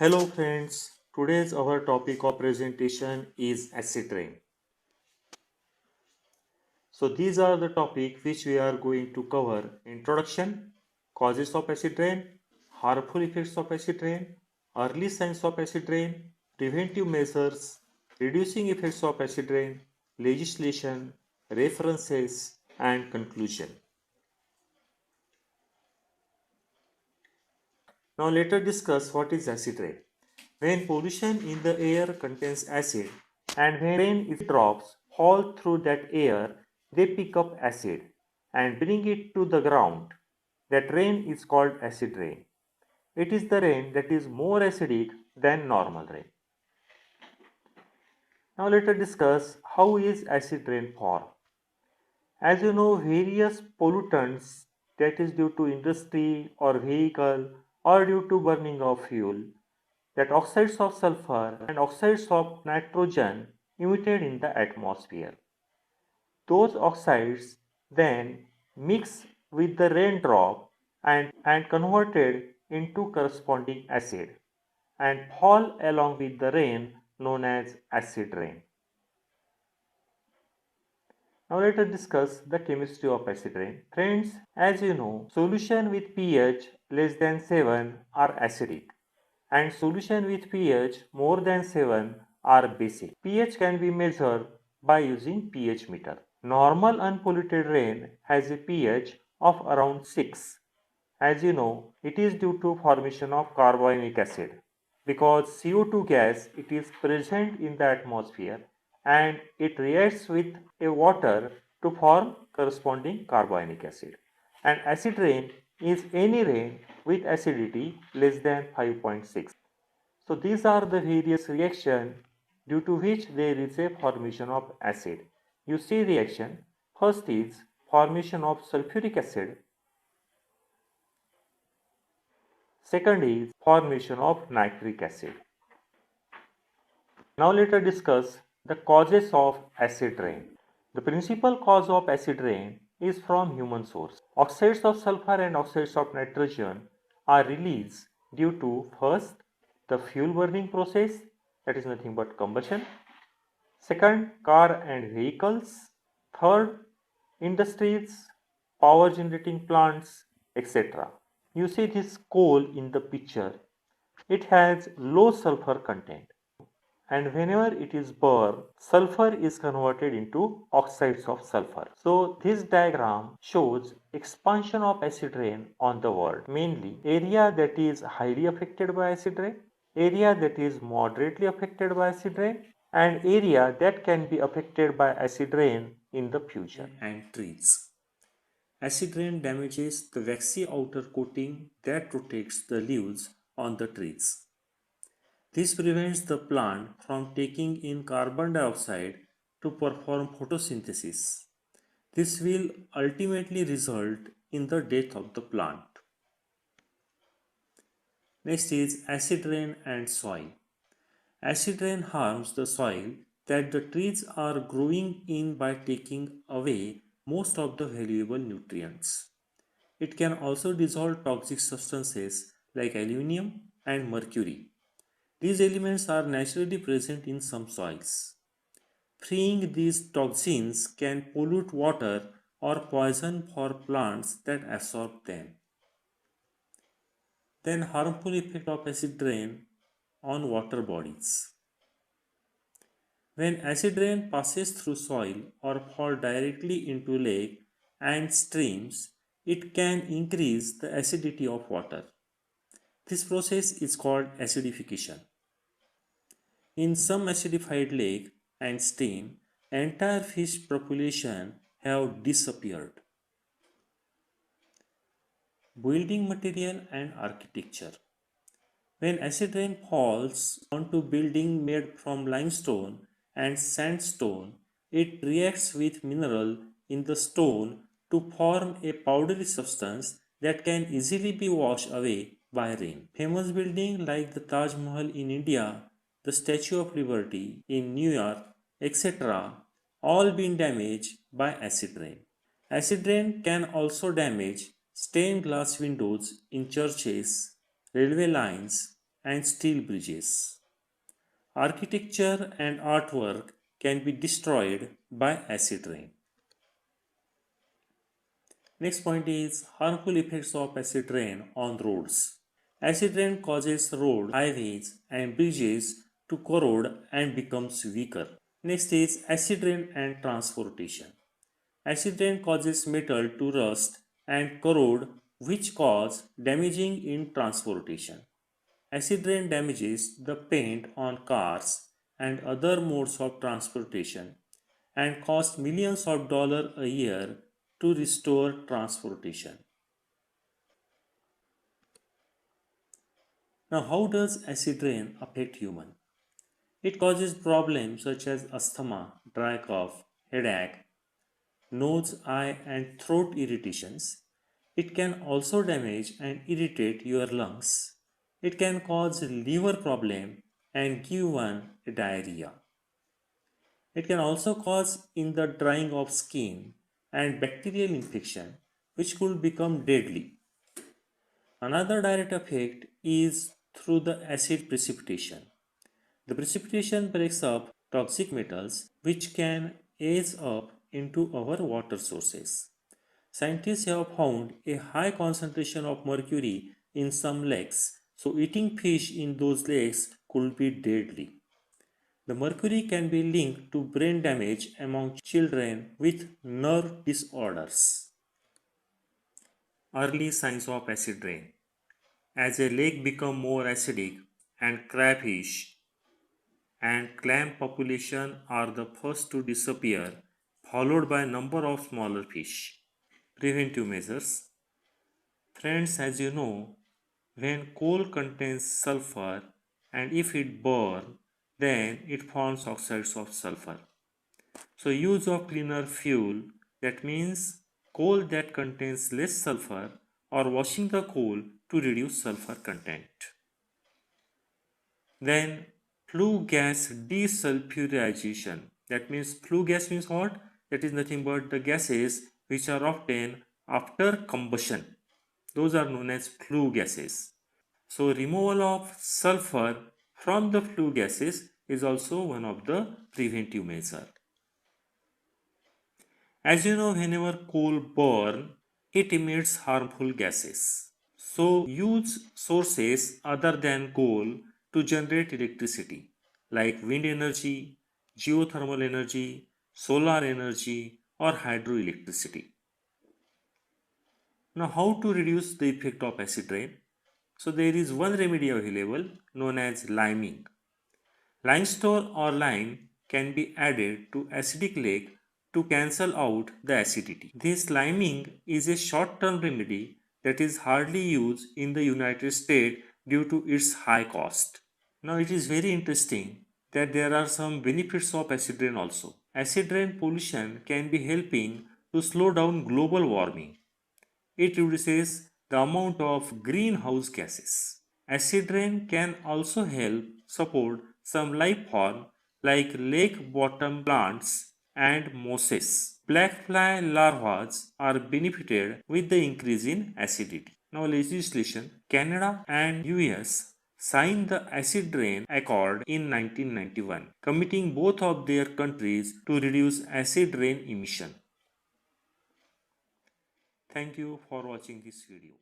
Hello friends, today's our topic of presentation is acid rain. So these are the topic which we are going to cover: introduction, causes of acid rain, harmful effects of acid rain, early signs of acid rain, preventive measures, reducing effects of acid rain, legislation, references and conclusion. Now let us discuss what is acid rain. When pollution in the air contains acid and when drops fall through that air, they pick up acid and bring it to the ground. That rain is called acid rain. It is the rain that is more acidic than normal rain. Now let us discuss how is acid rain formed. As you know, various pollutants, that is due to industry or vehicle or due to burning of fuel, that oxides of sulfur and oxides of nitrogen emitted in the atmosphere. Those oxides then mix with the raindrop and converted into corresponding acid and fall along with the rain known as acid rain. Now let us discuss the chemistry of acid rain. Friends, as you know, solution with pH less than 7 are acidic and solution with pH more than 7 are basic. pH can be measured by using pH meter. Normal unpolluted rain has a pH of around 6. As you know, it is due to formation of carbonic acid. Because CO2 gas it is present in the atmosphere and it reacts with a water to form corresponding carbonic acid. And acid rain is any rain with acidity less than 5.6. So these are the various reactions due to which there is a formation of acid. You see reaction. First is formation of sulfuric acid. Second is formation of nitric acid. Now let us discuss the causes of acid rain. The principal cause of acid rain is from human source. Oxides of sulfur and oxides of nitrogen are released due to first the fuel burning process, that is nothing but combustion. Second, car and vehicles. Third, industries, power generating plants, etc. You see this coal in the picture. It has low sulfur content and whenever it is burned, sulfur is converted into oxides of sulfur. So this diagram shows expansion of acid rain on the world, mainly area that is highly affected by acid rain, area that is moderately affected by acid rain, and area that can be affected by acid rain in the future. And trees. Acid rain damages the waxy outer coating that protects the leaves on the trees. This prevents the plant from taking in carbon dioxide to perform photosynthesis. This will ultimately result in the death of the plant. Next is acid rain and soil. Acid rain harms the soil that the trees are growing in by taking away most of the valuable nutrients. It can also dissolve toxic substances like aluminum and mercury. These elements are naturally present in some soils. Freeing these toxins can pollute water or poison for plants that absorb them. Then harmful effect of acid rain on water bodies. When acid rain passes through soil or fall directly into lake and streams, it can increase the acidity of water. This process is called acidification. In some acidified lake and stream, entire fish population have disappeared. Building material and architecture. When acid rain falls onto building made from limestone and sandstone, it reacts with mineral in the stone to form a powdery substance that can easily be washed away by rain. Famous buildings like the Taj Mahal in India, the Statue of Liberty in New York, etc., all been damaged by acid rain. Acid rain can also damage stained glass windows in churches, railway lines, and steel bridges. Architecture and artwork can be destroyed by acid rain. Next point is harmful effects of acid rain on roads. Acid rain causes road, highways and bridges to corrode and becomes weaker. Next is acid rain and transportation. Acid rain causes metal to rust and corrode, which cause damaging in transportation. Acid rain damages the paint on cars and other modes of transportation and costs millions of dollars a year to restore transportation. Now, how does acid rain affect human? It causes problems such as asthma, dry cough, headache, nose, eye, and throat irritations. It can also damage and irritate your lungs. It can cause liver problem and give one diarrhea. It can also cause in the drying of skin and bacterial infection, which could become deadly. Another direct effect is through the acid precipitation. The precipitation breaks up toxic metals which can age up into our water sources. Scientists have found a high concentration of mercury in some lakes, so eating fish in those lakes could be deadly. The mercury can be linked to brain damage among children with nerve disorders. Early signs of acid rain. As a lake becomes more acidic and crayfish and clam population are the first to disappear, followed by a number of smaller fish. Preventive measures. Friends, as you know, when coal contains sulfur and if it burns, then it forms oxides of sulfur. So use of cleaner fuel, that means coal that contains less sulfur or washing the coal to reduce sulfur content. Then flue gas desulfurization. That means flue gas means what? That is nothing but the gases which are obtained after combustion. Those are known as flue gases. So removal of sulfur from the flue gases is also one of the preventive measures. As you know, whenever coal burns, it emits harmful gases. So use sources other than coal to generate electricity like wind energy, geothermal energy, solar energy or hydroelectricity. Now how to reduce the effect of acid rain? So there is one remedy available known as liming. Limestone or lime can be added to acidic lake to cancel out the acidity. This liming is a short-term remedy that is hardly used in the United States due to its high cost. Now it is very interesting that there are some benefits of acid rain also. Acid rain pollution can be helping to slow down global warming. It reduces the amount of greenhouse gases. Acid rain can also help support some life form like lake bottom plants and mosses. Black fly larvae are benefited with the increase in acidity. Now legislation. Canada and US signed the Acid Rain Accord in 1991, committing both of their countries to reduce acid rain emission. Thank you for watching this video.